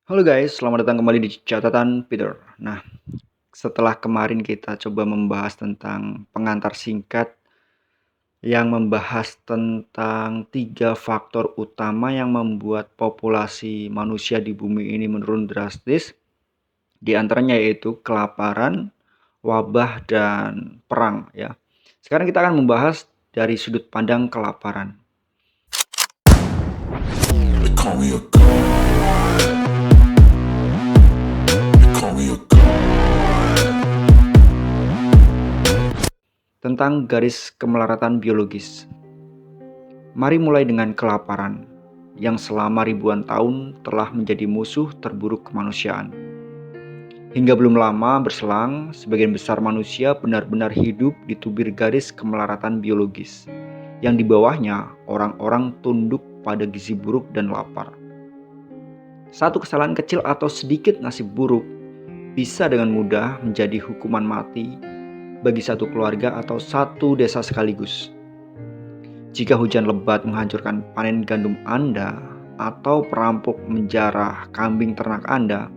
Halo guys, selamat datang kembali di catatan Peter. Nah, setelah kemarin kita coba membahas tentang pengantar singkat yang membahas tentang 3 faktor utama yang membuat populasi manusia di bumi ini menurun drastis, di antaranya yaitu kelaparan, wabah, dan perang ya. Sekarang kita akan membahas dari sudut pandang kelaparan. They call me a god. They call me a god. Tentang garis kemelaratan biologis. Mari mulai dengan kelaparan, yang selama ribuan tahun telah menjadi musuh terburuk kemanusiaan. Hingga belum lama berselang, sebagian besar manusia benar-benar hidup di tubir garis kemelaratan biologis, yang di bawahnya orang-orang tunduk pada gizi buruk dan lapar. Satu kesalahan kecil atau sedikit nasib buruk bisa dengan mudah menjadi hukuman mati bagi satu keluarga atau satu desa sekaligus. Jika hujan lebat menghancurkan panen gandum Anda atau perampok menjarah kambing ternak Anda,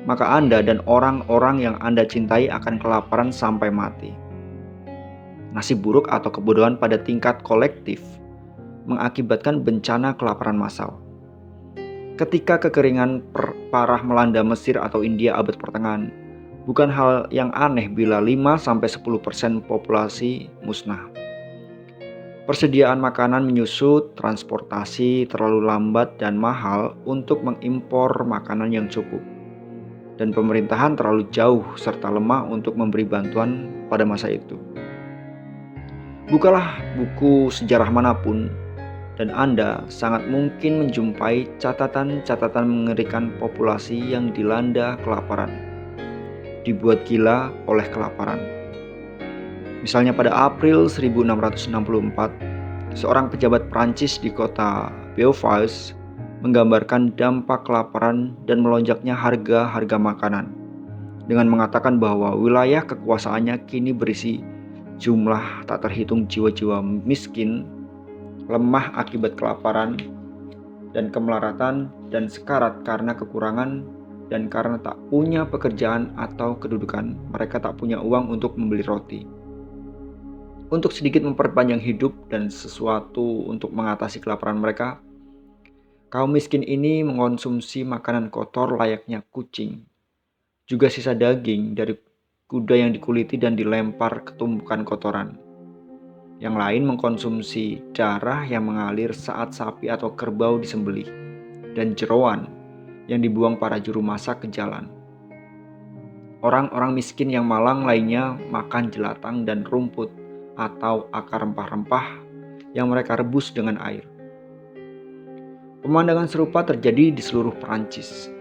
maka Anda dan orang-orang yang Anda cintai akan kelaparan sampai mati. Nasib buruk atau kebodohan pada tingkat kolektif mengakibatkan bencana kelaparan massal. Ketika kekeringan parah melanda Mesir atau India abad pertengahan, bukan hal yang aneh bila 5-10% populasi musnah. Persediaan makanan menyusut, transportasi terlalu lambat dan mahal untuk mengimpor makanan yang cukup, dan pemerintahan terlalu jauh serta lemah untuk memberi bantuan pada masa itu. Bukalah buku sejarah manapun, dan Anda sangat mungkin menjumpai catatan-catatan mengerikan populasi yang dilanda kelaparan, dibuat gila oleh kelaparan. Misalnya pada April 1664, seorang pejabat Prancis di kota Beauvais menggambarkan dampak kelaparan dan melonjaknya harga-harga makanan dengan mengatakan bahwa wilayah kekuasaannya kini berisi jumlah tak terhitung jiwa-jiwa miskin, lemah akibat kelaparan dan kemelaratan, dan sekarat karena kekurangan, dan karena tak punya pekerjaan atau kedudukan, mereka tak punya uang untuk membeli roti. Untuk sedikit memperpanjang hidup dan sesuatu untuk mengatasi kelaparan mereka, kaum miskin ini mengonsumsi makanan kotor layaknya kucing, juga sisa daging dari kuda yang dikuliti dan dilempar ke tumpukan kotoran. Yang lain mengkonsumsi darah yang mengalir saat sapi atau kerbau disembelih, dan jeroan yang dibuang para juru masak ke jalan. Orang-orang miskin yang malang lainnya makan jelatang dan rumput atau akar rempah-rempah yang mereka rebus dengan air. Pemandangan serupa terjadi di seluruh Perancis.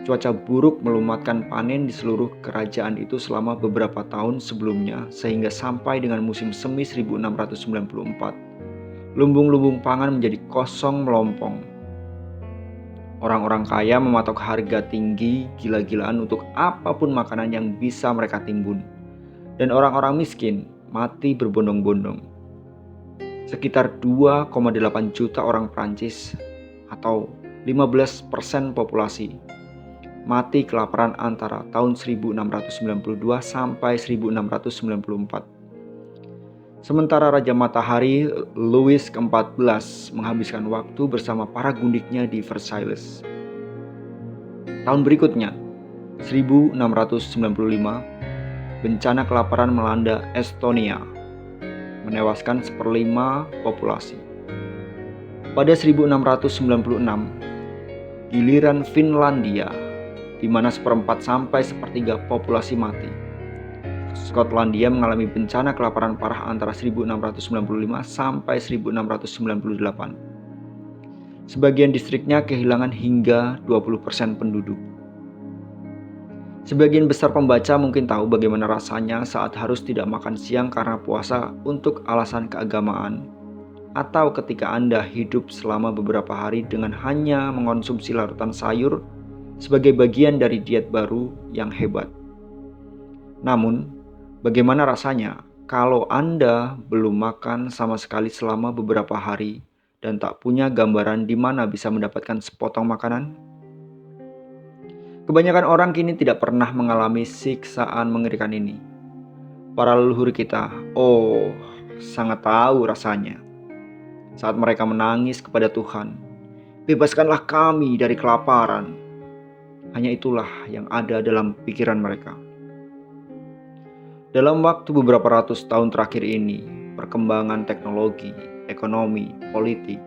Cuaca buruk melumatkan panen di seluruh kerajaan itu selama beberapa tahun sebelumnya, sehingga sampai dengan musim semi 1694, lumbung-lumbung pangan menjadi kosong melompong. Orang-orang kaya mematok harga tinggi gila-gilaan untuk apapun makanan yang bisa mereka timbun, dan orang-orang miskin mati berbondong-bondong. Sekitar 2,8 juta orang Prancis atau 15% populasi mati kelaparan antara tahun 1692 sampai 1694. Sementara Raja Matahari Louis ke-14 menghabiskan waktu bersama para gundiknya di Versailles. Tahun berikutnya, 1695, bencana kelaparan melanda Estonia, menewaskan 1/5 populasi. Pada 1696, giliran Finlandia, di mana 1/4 sampai 1/3 populasi mati. Skotlandia mengalami bencana kelaparan parah antara 1695 sampai 1698. Sebagian distriknya kehilangan hingga 20% penduduk. Sebagian besar pembaca mungkin tahu bagaimana rasanya saat harus tidak makan siang karena puasa untuk alasan keagamaan, atau ketika Anda hidup selama beberapa hari dengan hanya mengonsumsi larutan sayur sebagai bagian dari diet baru yang hebat. Namun, bagaimana rasanya kalau Anda belum makan sama sekali selama beberapa hari dan tak punya gambaran di mana bisa mendapatkan sepotong makanan? Kebanyakan orang kini tidak pernah mengalami siksaan mengerikan ini. Para leluhur kita, sangat tahu rasanya saat mereka menangis kepada Tuhan, "Bebaskanlah kami dari kelaparan." Hanya itulah yang ada dalam pikiran mereka. Dalam waktu beberapa ratus tahun terakhir ini, perkembangan teknologi, ekonomi, politik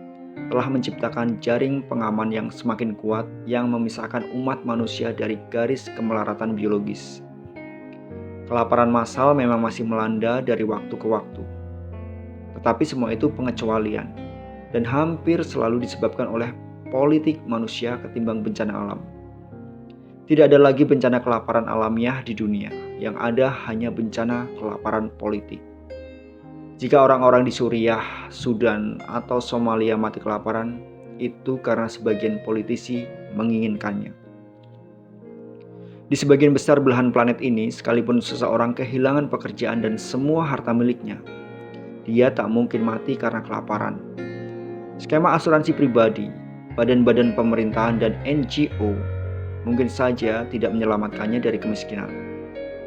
telah menciptakan jaring pengaman yang semakin kuat yang memisahkan umat manusia dari garis kemelaratan biologis. Kelaparan massal memang masih melanda dari waktu ke waktu, tetapi semua itu pengecualian dan hampir selalu disebabkan oleh politik manusia ketimbang bencana alam. Tidak ada lagi bencana kelaparan alamiah di dunia, yang ada hanya bencana kelaparan politik. Jika orang-orang di Suriah, Sudan, atau Somalia mati kelaparan, itu karena sebagian politisi menginginkannya. Di sebagian besar belahan planet ini, sekalipun seseorang kehilangan pekerjaan dan semua harta miliknya, dia tak mungkin mati karena kelaparan. Skema asuransi pribadi, badan-badan pemerintahan, dan NGO mungkin saja tidak menyelamatkannya dari kemiskinan,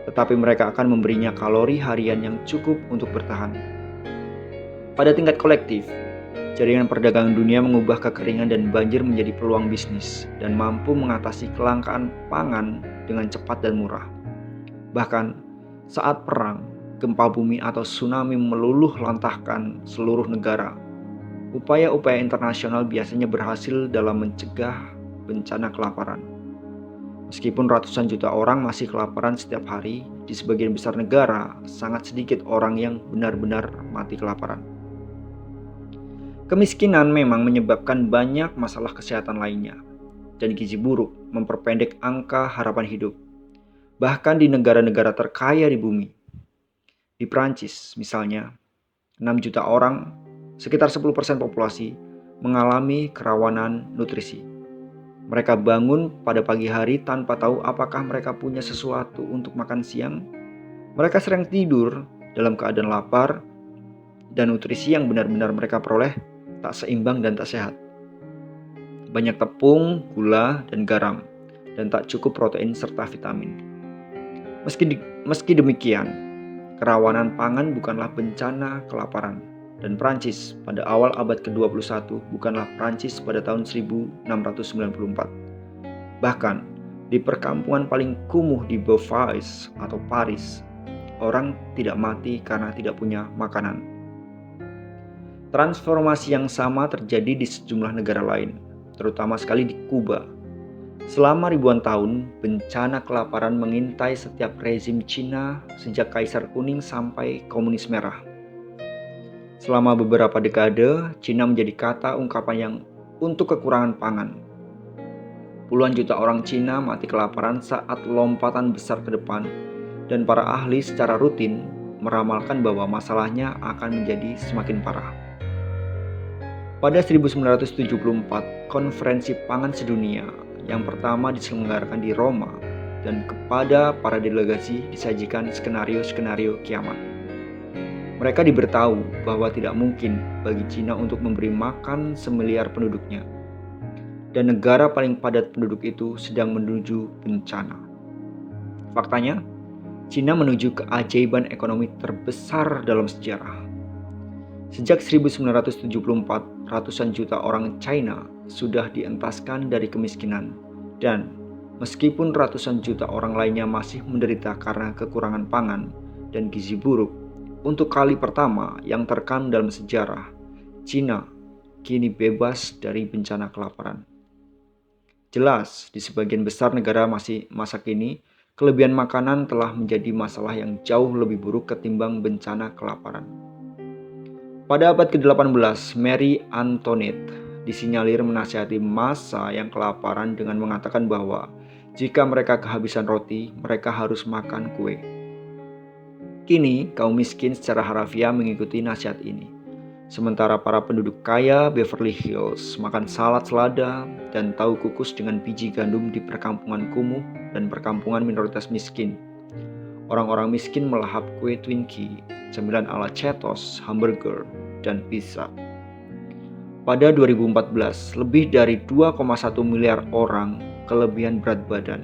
tetapi mereka akan memberinya kalori harian yang cukup untuk bertahan. Pada tingkat kolektif, jaringan perdagangan dunia mengubah kekeringan dan banjir menjadi peluang bisnis dan mampu mengatasi kelangkaan pangan dengan cepat dan murah. Bahkan saat perang, gempa bumi atau tsunami meluluh lantahkan seluruh negara, upaya-upaya internasional biasanya berhasil dalam mencegah bencana kelaparan. Meskipun ratusan juta orang masih kelaparan setiap hari, di sebagian besar negara sangat sedikit orang yang benar-benar mati kelaparan. Kemiskinan memang menyebabkan banyak masalah kesehatan lainnya, dan gizi buruk memperpendek angka harapan hidup, bahkan di negara-negara terkaya di bumi. Di Prancis misalnya, 6 juta orang, sekitar 10% populasi, mengalami kerawanan nutrisi. Mereka bangun pada pagi hari tanpa tahu apakah mereka punya sesuatu untuk makan siang. Mereka sering tidur dalam keadaan lapar, dan nutrisi yang benar-benar mereka peroleh tak seimbang dan tak sehat. Banyak tepung, gula, dan garam, dan tak cukup protein serta vitamin. Meski demikian, kerawanan pangan bukanlah bencana kelaparan. Dan Prancis pada awal abad ke-21 bukanlah Prancis pada tahun 1694. Bahkan, di perkampungan paling kumuh di Beauvais atau Paris, orang tidak mati karena tidak punya makanan. Transformasi yang sama terjadi di sejumlah negara lain, terutama sekali di Kuba. Selama ribuan tahun, bencana kelaparan mengintai setiap rezim Cina sejak Kaisar Kuning sampai Komunis Merah. Selama beberapa dekade, Cina menjadi kata ungkapan yang untuk kekurangan pangan. Puluhan juta orang Cina mati kelaparan saat lompatan besar ke depan, dan para ahli secara rutin meramalkan bahwa masalahnya akan menjadi semakin parah. Pada 1974, Konferensi Pangan Sedunia yang pertama diselenggarakan di Roma, dan kepada para delegasi disajikan skenario-skenario kiamat. Mereka diberitahu bahwa tidak mungkin bagi Cina untuk memberi makan semiliar penduduknya, dan negara paling padat penduduk itu sedang menuju bencana. Faktanya, Cina menuju keajaiban ekonomi terbesar dalam sejarah. Sejak 1974, ratusan juta orang China sudah dientaskan dari kemiskinan, dan meskipun ratusan juta orang lainnya masih menderita karena kekurangan pangan dan gizi buruk, untuk kali pertama yang terekam dalam sejarah, Cina kini bebas dari bencana kelaparan. Jelas, di sebagian besar negara masa kini, kelebihan makanan telah menjadi masalah yang jauh lebih buruk ketimbang bencana kelaparan. Pada abad ke-18, Marie Antoinette disinyalir menasihati massa yang kelaparan dengan mengatakan bahwa jika mereka kehabisan roti, mereka harus makan kue. Kini, kaum miskin secara harafiah mengikuti nasihat ini. Sementara para penduduk kaya Beverly Hills makan salad selada dan tahu kukus dengan biji gandum di perkampungan kumuh dan perkampungan minoritas miskin. Orang-orang miskin melahap kue Twinkie, cemilan ala Cheetos, hamburger, dan pizza. Pada 2014, lebih dari 2,1 miliar orang kelebihan berat badan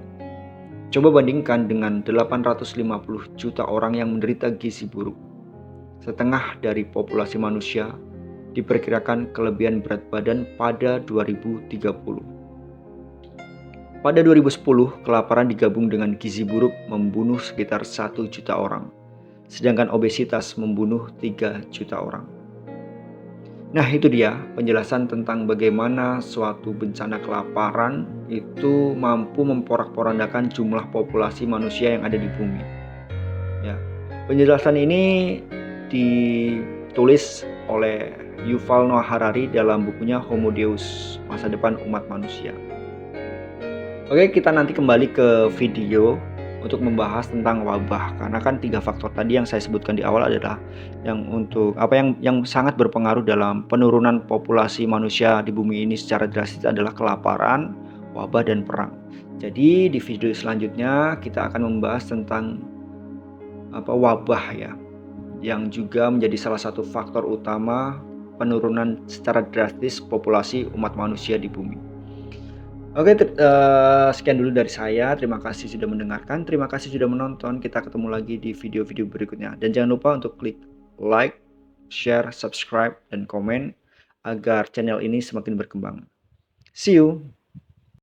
Coba bandingkan dengan 850 juta orang yang menderita gizi buruk. Setengah dari populasi manusia diperkirakan kelebihan berat badan pada 2030. Pada 2010, kelaparan digabung dengan gizi buruk membunuh sekitar 1 juta orang, sedangkan obesitas membunuh 3 juta orang. Nah, itu dia penjelasan tentang bagaimana suatu bencana kelaparan itu mampu memporak-porandakan jumlah populasi manusia yang ada di bumi. Ya, penjelasan ini ditulis oleh Yuval Noah Harari dalam bukunya Homo Deus, Masa Depan Umat Manusia. Oke, kita nanti kembali ke video untuk membahas tentang wabah, karena kan 3 faktor tadi yang saya sebutkan di awal adalah yang sangat berpengaruh dalam penurunan populasi manusia di bumi ini secara drastis adalah kelaparan, wabah, dan perang. Jadi di video selanjutnya kita akan membahas tentang wabah ya, yang juga menjadi salah satu faktor utama penurunan secara drastis populasi umat manusia di bumi. Oke, sekian dulu dari saya. Terima kasih sudah mendengarkan, terima kasih sudah menonton. Kita ketemu lagi di video-video berikutnya. Dan jangan lupa untuk klik like, share, subscribe, dan komen agar channel ini semakin berkembang. See you!